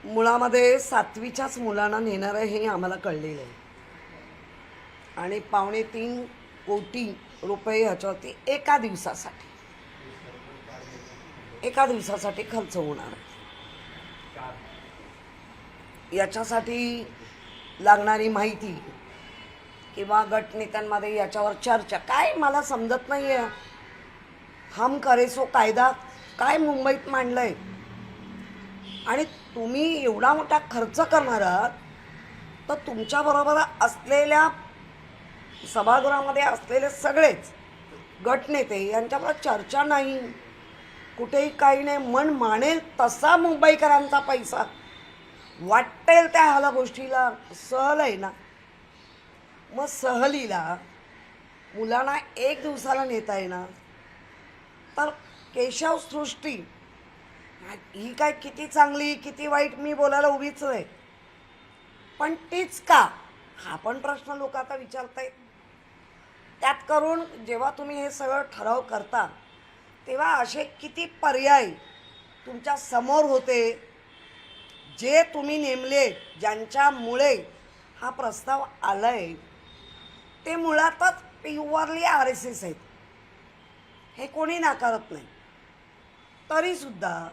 मुळामध्ये 7वीच्याच मुलांना नेणार आहे हे आम्हाला कळलेलं आहे आणि 2.25 कोटी रुपये ह्याच्यावरती एका दिवसासाठी खर्च होणार आहे. याच्यासाठी लागणारी माहिती किंवा गटनेत्यांमध्ये याच्यावर चर्चा काय मला समजत नाही आहे. हम करे सो कायदा काय मुंबईत मांडलं आहे आणि तुम्ही एवढा मोठा खर्च करणार आहात तर तुमच्याबरोबर असलेल्या सभागृहामध्ये असलेले सगळेच गटनेते यांच्यावर चर्चा नाही, कुठेही काही नाही. मन मानेल तसा मुंबईकरांचा पैसा वाटेल त्या ह्याला गोष्टीला सहल आहे ना. मग सहलीला मुलांना एक दिवसाला नेता येणार तर केशवसृष्टी ही काय किती चांगली किती वाईट मी बोलायला उभीच आहे, पण तीच का हा पण प्रश्न लोक आता विचारतायत. त्यात करून जेव्हा तुम्ही हे सगळं ठराव करता तेव्हा असे किती पर्याय तुमच्या समोर होते जे तुम्ही नेमले, ज्यांच्यामुळे हा प्रस्ताव आला आहे ते मुळातच प्युअरली RSS आहेत, हे कोणी नाकारत नाही. तरीसुद्धा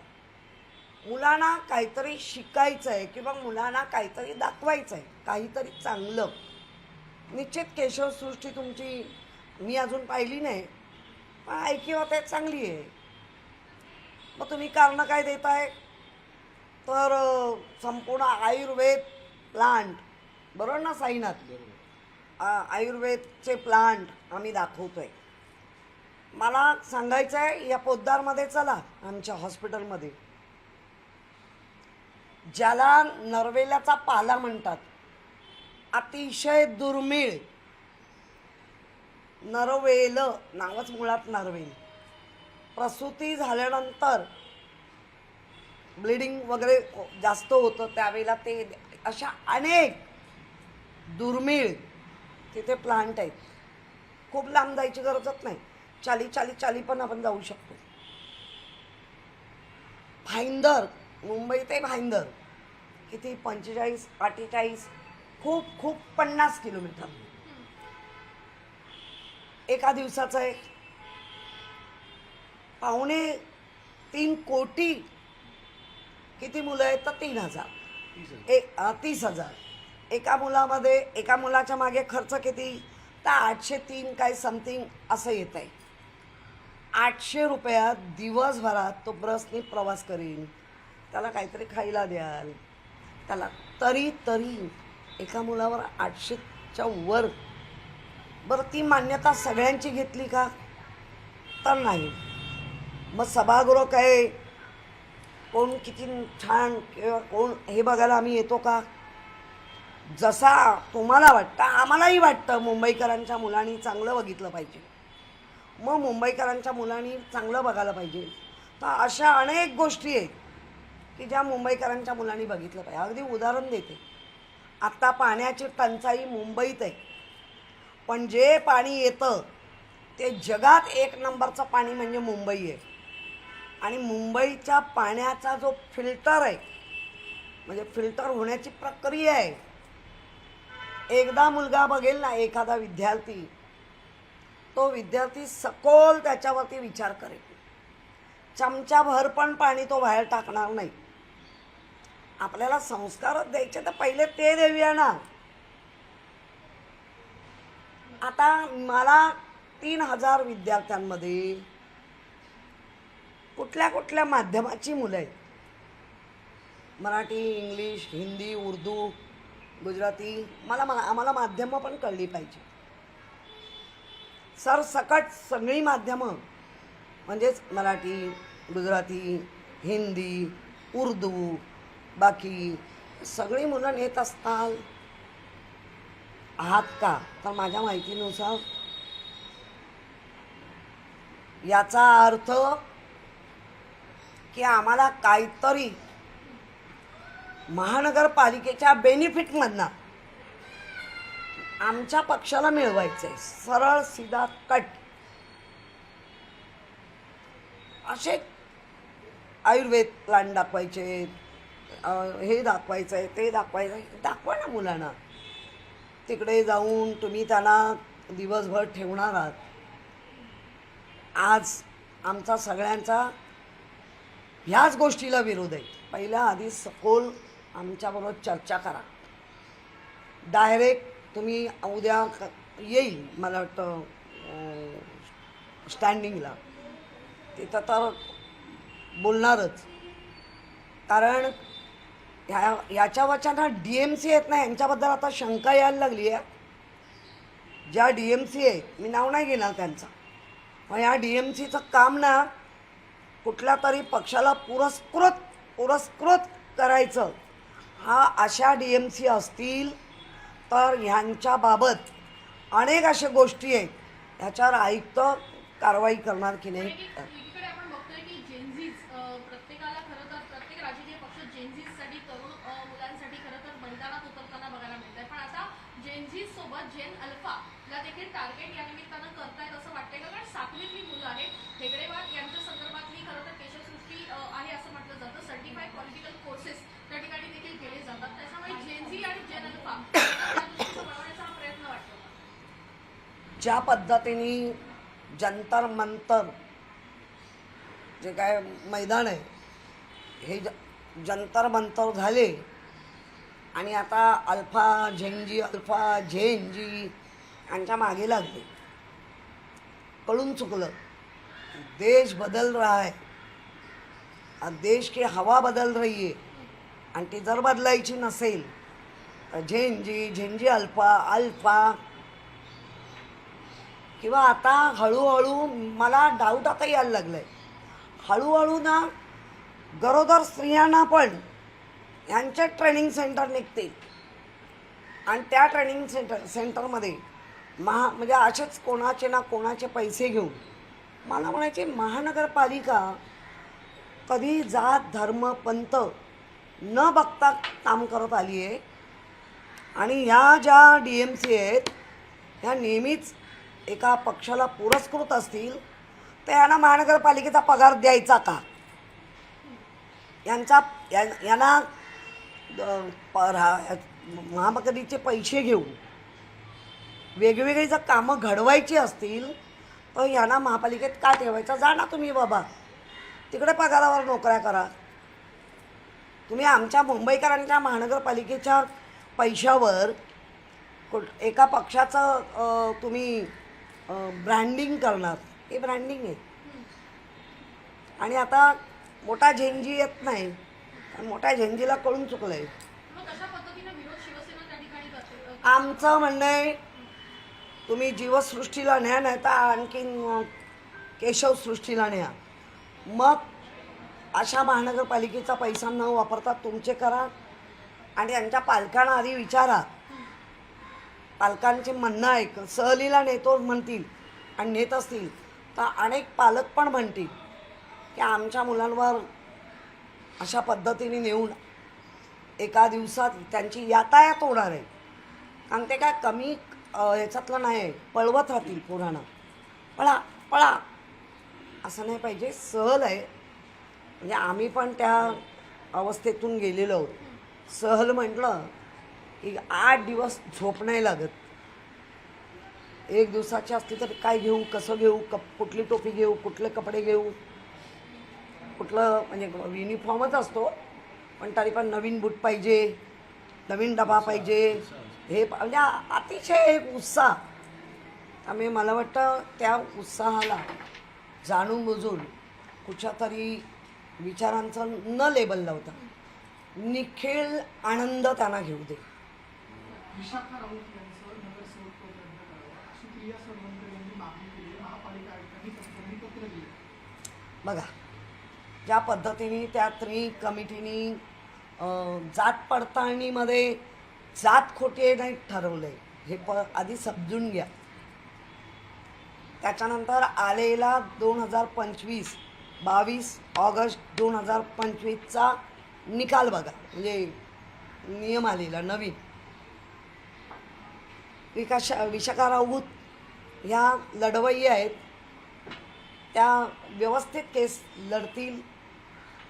मुलांना काहीतरी शिकायचं आहे किंवा मुलांना काहीतरी दाखवायचं आहे, काहीतरी चांगलं. निश्चित केशवसृष्टी तुमची मी अजून पाहिली नाही, पण ऐकी होते चांगली आहे. मग तुम्ही कारणं काय देताय तर संपूर्ण आयुर्वेद प्लांट, बरोबर ना साईनाथ, आयुर्वेदचे प्लांट आम्ही दाखवतो आहे. मला सांगायचं आहे या पोद्दारमध्ये चला आमच्या हॉस्पिटलमध्ये, ज्याला नरवेल्याचा पाला म्हणतात, अतिशय दुर्मिळ नरवेल, नावच मुळात नरवेल, प्रसूती झाल्यानंतर ब्लिडिंग वगैरे जास्त होतं त्यावेळेला ते अशा अनेक दुर्मिळ तिथे प्लांट आहेत. खूप लांब जायची गरजच नाही, चाली पण आपण जाऊ शकतो. भाईंदर, मुंबई ते भाईंदर किती 45-48 खूप 50 किलोमीटर एका दिवसाचं आहे. 2.25 कोटी किती मुलं आहेत तर 30,000 एका मुलामध्ये. एका मुलाच्या मागे खर्च किती तर 803 काय समथिंग असं येत आहे. 800 रुपयात दिवसभरात तो बसने प्रवास करेल, त्याला काहीतरी खायला द्याल त्याला, तरी एका मुलावर 800च्या वर. बरं ती मान्यता सगळ्यांची घेतली का तर नाही. मग सभागृह काय कोण किती छान किंवा कोण हे बघायला आम्ही येतो का. जसा तुम्हाला वाटतं आम्हालाही वाटतं मुंबईकरांच्या मुलांनी चांगलं बघितलं पाहिजे, मग मुंबईकरांच्या मुलांनी चांगलं बघायला पाहिजे. तर अशा अनेक गोष्टी आहेत की ज्या मुंबईकरांच्या मुलांनी बघितलं पाहिजे. अगदी उदाहरण देते, आत्ता पाण्याची टंचाई मुंबईत आहे, पण जे पाणी येतं ते जगात 1 नंबरचं पाणी म्हणजे मुंबई आहे. आणि मुंबईच्या पाण्याचा जो फिल्टर आहे, म्हणजे फिल्टर होण्याची प्रक्रिया आहे, एकदा मुलगा बघेल ना एखादा विद्यार्थी, तो विद्यार्थी सखोल त्याच्यावरती विचार करेल. चमचाभर पण पाणी तो बाहेर टाकणार नाही. आपल्याला संस्कारच द्यायचे तर पहिले ते देऊया ना. आता मला 3,000 विद्यार्थ्यांमध्ये कुठल्या माध्यमाची मुलं आहेत, मराठी, इंग्लिश, हिंदी, उर्दू, गुजराती, आम्हाला माध्यमं पण कळली पाहिजे. सरसकट सगळी माध्यमं म्हणजेच मराठी, गुजराती, हिंदी, उर्दू, बाकी सगळी मुलं नेत असतात आहात का तर माझ्या माहितीनुसार याचा अर्थ की आम्हाला काहीतरी महानगरपालिकेच्या बेनिफिटमधनं आमच्या पक्षाला मिळवायचं आहे. सरळ सीधा कट. असे आयुर्वेद प्लांट दाखवायचे, हे दाखवायचं आहे ते दाखवायचं आहे, दाखवा ना मुलांना. तिकडे जाऊन तुम्ही त्यांना दिवसभर ठेवणार आहात. आज आमचा सगळ्यांचा ह्याच गोष्टीला विरोध आहे. पहिल्या आधी सखोल आमच्याबरोबर चर्चा करा. डायरेक्ट तुम्ही उद्या येईल मला वाटतं स्टँडिंगला, तिथं तर बोलणारच. कारण याच्या ना DMC आहेत ना, यांच्याबद्दल आता शंका यायला लागली आहे. ज्या DMC आहे, मी नाव नाही घेणार त्यांचं, मग या DMCचं काम ना कुठल्या तरी पक्षाला पुरस्कृत करायचं. हा अशा DMC असतील तर ह्यांच्याबाबत अनेक अशा गोष्टी आहेत, ह्याच्यावर आयुक्त कारवाई करणार की नाही. एकीकडे आपण बघतोय की जेनझीज प्रत्येकाला खरं तर प्रत्येक राजकीय पक्ष जेनझीजसाठी तरुण मुलांसाठी खरं तर मैदानात उतरताना बघायला मिळत आहे. पण आता जेनझीज सोबत जेन अल्फाला देखील टार्गेट या निमित्तानं करतायत असं वाटतंय का? कारण सातवीतली मुलं आहेत. हेगडेवार यांच्या संदर्भातली खरं तर केशवसृष्टी आहे असं म्हटलं जातं. सर्टिफाईड पॉलिटिकल कोर्सेस त्या ठिकाणी देखील केले जातात. त्याच्यामुळे जेनझी आणि जेन अल्फा बनवण्याचा हा प्रयत्न वाटतो. ज्या पद्धतीने जंतर मंतर जे काय मैदान आहे हे जंतर मंतर झाले आणि आता अल्फा झेनजी यांच्या मागे लागले. कळून चुकलं. देश बदल रहा है, देश की हवा बदल रही है, आणि ती जर बदलायची नसेल तर झेनजी अल्फा किंवा आता हळूहळू मला डाऊट आता यायला लागलं आहे, हळूहळू ना गरोदर स्त्रियांना पण यांचे ट्रेनिंग सेंटर निघतील आणि त्या ट्रेनिंग सेंटरमध्ये म्हणजे असेच कोणाचे ना कोणाचे पैसे घेऊन मला म्हणायचे महानगरपालिका कधी जात धर्म पंथ न बघता काम करत आली आहे. आणि ह्या ज्या DMC आहेत ह्या नेहमीच एका पक्षाला पुरस्कृत असतील तर यांना महानगरपालिकेचा पगार द्यायचा का? यांना महापालिकेचे पैसे घेऊन वेगवेगळी जर कामं घडवायची असतील तर यांना महापालिकेत का ठेवायचं? जा ना तुम्ही बाबा तिकडे पगारावर नोकऱ्या करा. तुम्ही आमच्या मुंबईकरांच्या महानगरपालिकेच्या पैशावर एका पक्षाचं तुम्ही ब्रँडिंग करणार, हे ब्रँडिंग आहे. आणि आता मोठा झेंजी येत नाही, मोठ्या झेंजीला कळून चुकलं आहे. आमचं म्हणणं आहे तुम्ही जीवसृष्टीला न्या, नाही तर आणखीन केशवसृष्टीला न्या. मग अशा महानगरपालिकेचा पैसा न वापरता तुमचे करा आणि यांच्या पालकांना आधी विचारा. पालकांचे म्हणणं ऐक. सहलीला नेतो म्हणतील आणि नेत असतील तर अनेक पालक पण म्हणतील की आमच्या मुलांवर अशा पद्धतीने नेऊन एका दिवसात त्यांची यातायात होणार आहे. आणि ते काय कमी ह्याच्यातलं नाही आहे, पळवत राहतील पोरांना, पळा असं नाही पाहिजे. सहल आहे म्हणजे आम्ही पण त्या अवस्थेतून गेलेलो आहोत. सहल म्हटलं की 8 दिवस झोप नाही लागत. एक दिवसाची असली तर काय घेऊ, कसं घेऊ, कुठली टोपी घेऊ, कुठले कपडे घेऊ, कुठलं म्हणजे युनिफॉर्मच असतो पण तरी पण नवीन बूट पाहिजे, नवीन डबा पाहिजे, हे म्हणजे अतिशय एक उत्साह. त्यामुळे मला वाटतं त्या उत्साहाला जाणून बुजून कुठच्या तरी विचारांचं न लेबल लावता निखिल आनंद त्यांना घेऊ दे. बघा ज्या पद्धतीने त्या कमिटीनी जात पडताळणीमध्ये जात खोटी नाही ठरवलं आहे हे आधी समजून घ्या. त्याच्यानंतर आलेला 22 ऑगस्ट 2025चा निकाल बघा, म्हणजे नियम आलेला नवीन. विशाखा राऊत ह्या लढवय्ये आहेत, त्या व्यवस्थित केस लढतील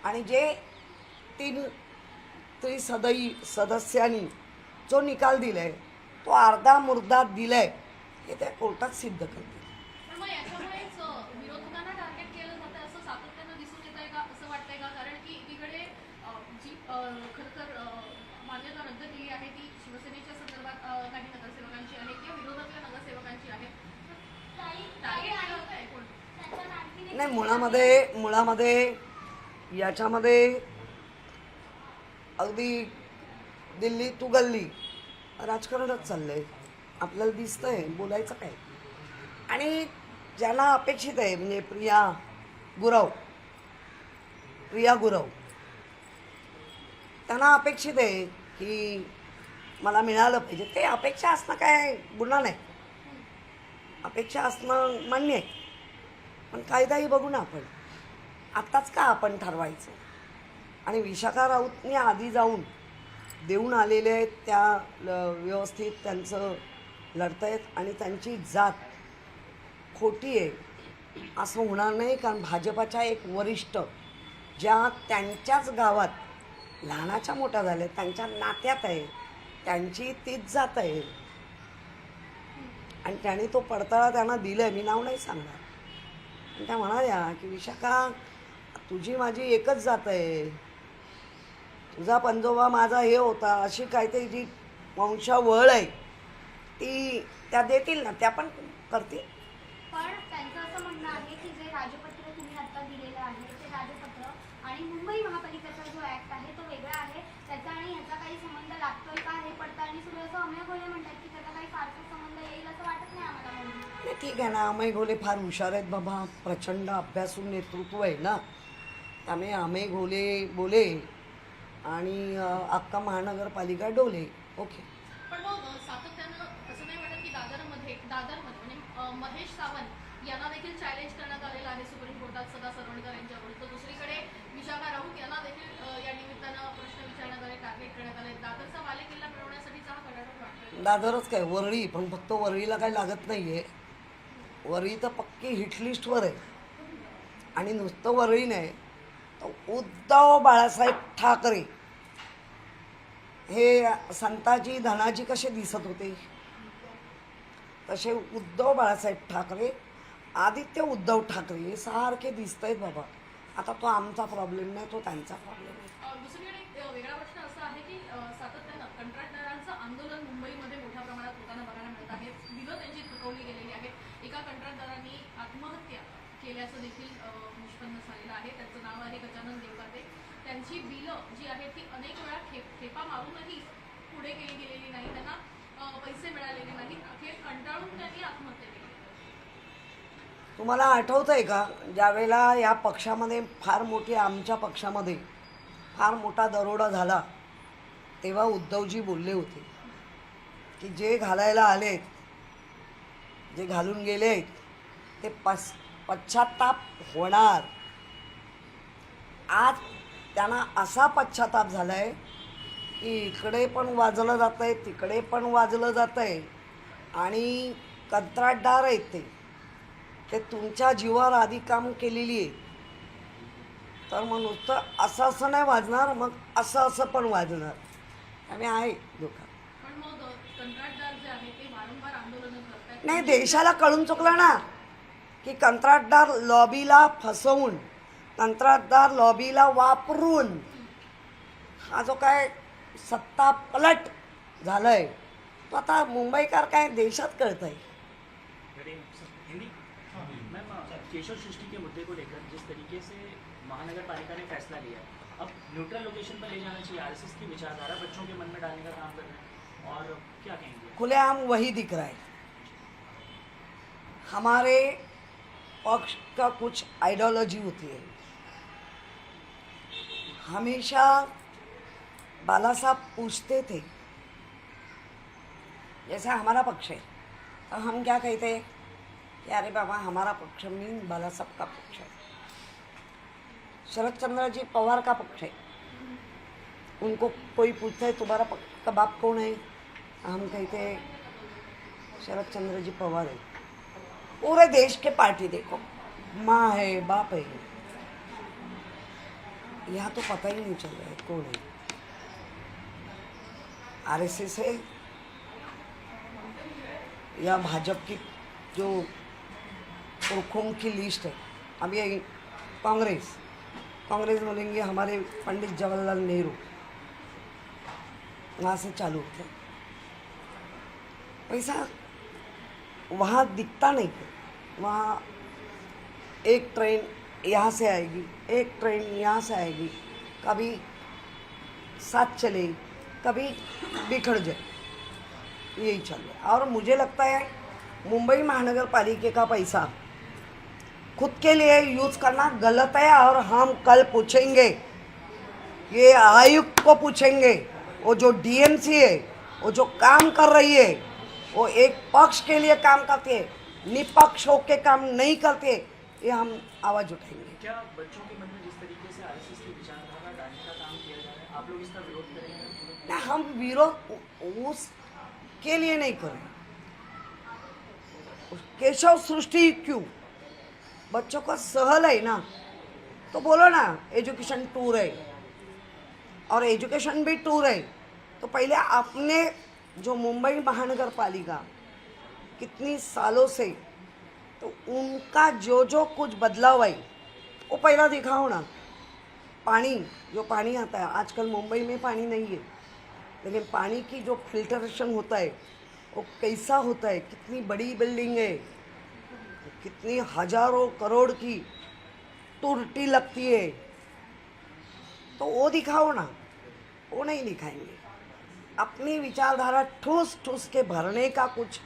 आणि जे 3 सदस्यांनी जो निकाल दिलाय तो अर्धा मुर्दा दिलाय हे त्या कोर्टात सिद्ध करतील. पण मग याच्यामुळेच विरोधकांना टार्गेट केलं जातं असं सातत्यानं दिसून येत आहे का, असं वाटतंय का? कारण की एकीकडे जी खरं तर मान्यता रद्द केली आहे ती शिवसेनेच्या संदर्भात काही नगरसेवकांची आहे किंवा विरोधातल्या नगरसेवकांची आहे. टार्गेट केलं होतंय कोण? नाही, मुळामध्ये याच्यामध्ये अगदी दिल्ली टू गल्ली राजकारणच चाललंय. आपल्याला दिसतंय, बोलायचं काय. आणि ज्यांना अपेक्षित आहे म्हणजे प्रिया गुरव त्यांना अपेक्षित आहे की मला मिळालं पाहिजे. ते अपेक्षा असणं काय गुन्हा नाही, अपेक्षा असणं मान्य आहे. पण कायदाही बघू ना आपण. आत्ताच का आपण ठरवायचं. आणि विशाखा राऊतने आधी जाऊन देऊन आलेले आहेत त्या व्यवस्थित त्यांचं लढतायत आणि त्यांची जात खोटी आहे असं होणार नाही. कारण भाजपाच्या एक वरिष्ठ ज्या त्यांच्याच गावात लहानाच्या मोठ्या झाल्या त्यांच्या नात्यात आहे, त्यांची तीच जात आहे आणि त्याने तो पडताळा त्यांना दिला. मी नाव नाही सांगणार. आणि त्या म्हणाल्या की विशाखा तुझी माझी एकच जात आहे, तुझा पंजोबा माझा हे होता, अशी काहीतरी जी वंशावळ आहे ती त्या देतील ना, त्या पण करतील. पण त्यांचं असं म्हणणं आहे की जे राजपत्र तुम्ही आता दिलेलं आहे ते राजपत्र आणि मुंबई महापालिकेचा जो ऍक्ट आहे तो वेगळा आहे, त्याचा आणि ह्याचा काही संबंध लागतोय का हे पडताळणी सुरू. असं अमेय घोले म्हणतात की त्याचा काही फारसा संबंध येईल असं वाटत नाही आम्हाला. म्हणून नाही, ठीक आहे ना, अमेय घोले फार हुशार आहेत बाबा, प्रचंड अभ्यासू नेतृत्व आहे ना. त्यामुळे अमेय घोले बोले आणि अख्खा महानगरपालिका डोले. ओके. पण मग सातत्यानं असं नाही वाटत की दादरमध्ये म्हणजे महेश सावंत यांना देखील चॅलेंज करण्यात आलेलं आहे सुप्रीम कोर्टात सदा सरवणकर यांच्या विरुद्ध. दुसरीकडे विशाखा राऊत यांना देखील या निमित्तानं प्रश्न विचारण्यात आले, टार्गेट करण्यात आले. दादरचा बालेकिल्ला मिळवण्यासाठीचा हा कडाडून वाटतोय. दादरच काय, वरळी, पण फक्त वरळीला काही लागत नाही आहे. वरळी तर पक्की हिटलिस्टवर आहे. आणि नुसतं वरळी नाही तर उद्धव बाळासाहेब ठाकरे हे संताजी धनाजी कसे दिसत होते तसे उद्धव बाळासाहेब ठाकरे, आदित्य उद्धव ठाकरे हे सारखे दिसत आहेत बाबा. आता तो आमचा प्रॉब्लेम नाही, तो त्यांचा प्रॉब्लेम आहे. दुसरीकडे एक वेगळा प्रश्न असा आहे की सातत्यानं कंत्राटदारांचं आंदोलन मुंबईमध्ये मोठ्या प्रमाणात होताना बघायला मिळत आहे. बिलं त्यांची थकवली गेलेली आहेत. एका कंत्राटदारांनी आत्महत्या केल्याचं देखील निष्पन्न झालेलं आहे. त्यांचं नाव आहे गजानन देवकाते. त्यांची बिलं जी आहेत ती अनेक वेळा खेपा मारूनही पुढे केली गेलेली नाही, त्यांना पैसे मिळालेले नाहीत. अखेर कंटाळून त्यांनी आत्महत्या केली. तुम्हाला आठवतं आहे का ज्यावेळेला या पक्षामध्ये फार मोठी, आमच्या पक्षामध्ये फार मोठा दरोडा झाला तेव्हा उद्धवजी बोलले होते की जे घालायला आलेत, जे घालून गेलेत ते पश्चाताप होणार. आज त्यांना असा पश्चाताप झाला आहे की इकडे पण वाजलं जातं आहे, तिकडे पण वाजलं जातं आहे. आणि कंत्राटदार आहेत ते तुमच्या जीवावर आधी काम केलेली आहे. तर मग नुसतं असं नाही वाजणार, मग असं पण वाजणार. आम्ही आहे धोका. पण मग कंत्राटदार जे आहेत ते वारंवार आंदोलनं करतात. नाही, देशाला कळून चुकलं ना की कंत्राटदार लॉबीला फसवून, कंत्राटदार लॉबीला वापरून हा जो काय सत्ता पलट झालाय तो आता मुंबईकर काय देशात कळत आहे. मैम, केशव सृष्टि के मुद्दे को लेकर जिस तरीके से महानगर पालिका ने फैसला लिया, अब न्यूट्रल लोकेशन पर ले जाना चाहिए, आरएसएस की विचारधारा बच्चों के मन में डालने का काम कर रहे हैं, और क्या कहेंगे? खुलेआम वही दिख रहा है. हमारे पक्ष का कुछ आइडियोलॉजी होती है. हमेशा बाला साहब पूछते थे, जैसे हमारा पक्ष है तो हम क्या कहते हैं कि अरे बाबा हमारा पक्ष मीन बाला साहब का पक्ष है. शरद चंद्र जी पवार का पक्ष है. उनको कोई पूछता है तुम्हारा पक्ष का बाप कौन है, हम कहते हैं शरद चंद्र जी पवार है. पूरे देश के पार्टी देखो, माँ है, बाप है, यहाँ तो पता ही नहीं चल रहा है कौन है. आरएसएस है या भाजपा की जो पुरखों की लिस्ट है। अब ये कांग्रेस बोलेंगे हमारे पंडित जवाहरलाल नेहरू, वहाँ से चालू होते हैं। पैसा वहाँ दिखता नहीं है। वहाँ एक ट्रेन यहाँ से आएगी, एक ट्रेन यहाँ से आएगी, कभी साथ चले, कभी बिखर जाए, यही चल रहा है। और मुझे लगता है मुंबई महानगर पालिका का पैसा खुद के लिए यूज़ करना गलत है। और हम कल पूछेंगे, ये आयुक्त को पूछेंगे, वो जो डीएमसी है, वो जो काम कर रही है, वो एक पक्ष के लिए काम करती है, निपक्ष होके काम नहीं करते, ये हम आवाज़ उठाएंगे। क्या बच्चों के मन में जिस तरीके से आरएसएस की विचारधारा डालने का काम किया जा रहा है, आप लोग इसका विरोध करेंगे? ना, हम विरोध उसके लिए नहीं करें। केशव सृष्टि क्यों? बच्चों का सहल है ना, तो बोलो ना एजुकेशन टूर है, और एजुकेशन भी टूर है। तो पहले आपने जो मुंबई महानगर पालिका कितनी सालों से, तो उनका जो कुछ बदलाव है वो पहला दिखाओ ना। जो पानी आता है, आजकल मुंबई में पानी नहीं है, लेकिन पानी की जो फिल्टरेशन होता है वो कैसा होता है, कितनी बड़ी बिल्डिंग है, कितनी हजारों करोड़ की टूटी लगती है, तो वो दिखाओ ना। वो नहीं दिखाएंगे। अपनी विचारधारा ठूस के भरने का कुछ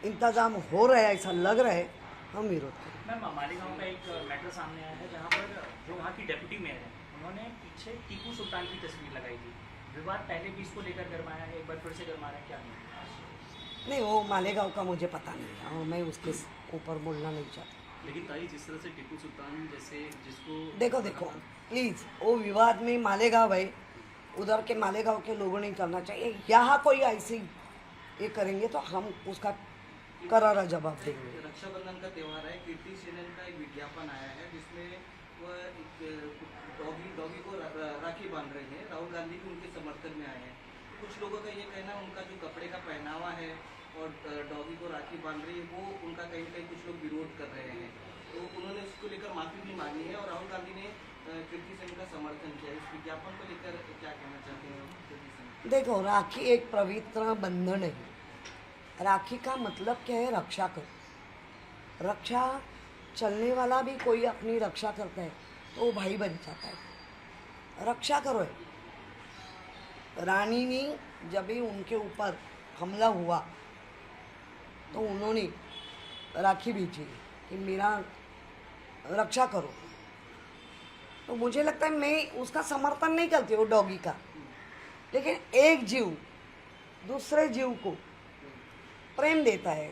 इंतजाम हो रहा है, ऐसा लग रहा है, हम विरोध करें। मैम, मालेगांव का एक मैटर सामने आया है जहाँ पर जो वहाँ की डेप्यूटी मेयर है, उन्होंने पीछे टीपू सुल्तान की तस्वीर लगाई थी। विवाद पहले भी इसको लेकर गरमाया है, एक बार फिर से गरमा रहा है, क्या नहीं, वो मालेगांव का मुझे पता नहीं है और मैं उसके ऊपर बोलना नहीं चाहती। लेकिन ताई, जिस तरह से टीपू सुल्तान जैसे जिसको देखो प्लीज़, वो विवाद में मालेगांव है, उधर के मालेगांव के लोगों ने करना चाहिए। यहाँ कोई ऐसी ये करेंगे तो हम उसका करारा जवाब देंगे। रक्षाबंधन का त्यौहार है, कीर्ति सेनन का एक विज्ञापन आया है जिसमें वह एक डॉगी को राखी बांध रहे हैं। राहुल गांधी भी उनके समर्थन में आए हैं। कुछ लोगों का ये कहना है उनका जो कपड़े का पहनावा है और डॉगी को राखी बांध रही है, वो उनका कहीं ना कहीं कुछ लोग विरोध कर रहे हैं। तो उन्होंने उसको लेकर माफी भी मांगी है और राहुल गांधी ने कीर्ति सेन का समर्थन किया। इस विज्ञापन को लेकर क्या कहना चाहते हैं कीर्ति सेन? देखो, राखी एक पवित्र बंधन है। राखी का मतलब क्या है? रक्षा करो। रक्षा चलने वाला भी कोई अपनी रक्षा करता है तो वो भाई बन जाता है। रक्षा करो। रानी ने जब भी उनके ऊपर हमला हुआ तो उन्होंने राखी भेजी कि मेरा रक्षा करो। तो मुझे लगता है मैं उसका समर्थन नहीं करती वो डॉगी का, लेकिन एक जीव दूसरे जीव को प्रेम देता है,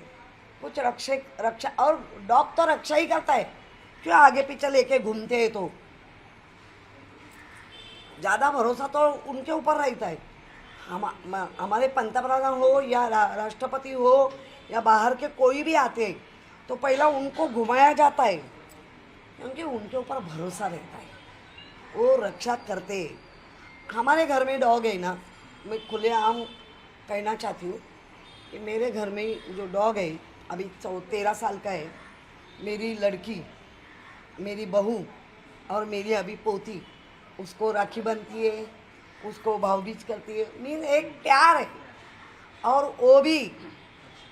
कुछ रक्षा, और डॉग तो रक्षा ही करता है। क्यों आगे पीछे लेके घूमते हैं? तो ज़्यादा भरोसा तो उनके ऊपर रहता है। हमारे पंतप्रधान हो या राष्ट्रपति हो या बाहर के कोई भी आते हैं तो पहला उनको घुमाया जाता है, क्योंकि उनके ऊपर भरोसा रहता है, वो रक्षा करते हैं। हमारे घर में डॉग है ना, मैं खुलेआम कहना चाहती हूँ कि मेरे घर में जो डॉग है अभी 13 साल का है, मेरी लड़की, मेरी बहू और मेरी अभी पोती उसको राखी बनती है, उसको भावभीज करती है। मीन एक प्यार है। और वो भी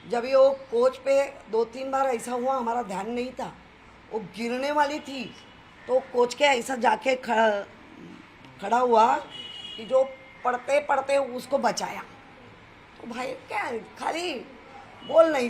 जब ये वो कोच पे 2-3 बार ऐसा हुआ, हमारा ध्यान नहीं था, वो गिरने वाली थी तो कोच के ऐसा जाके खड़ा हुआ कि जो पढ़ते पढ़ते उसको बचाया। तो भाई क्या खाली बोल नहीं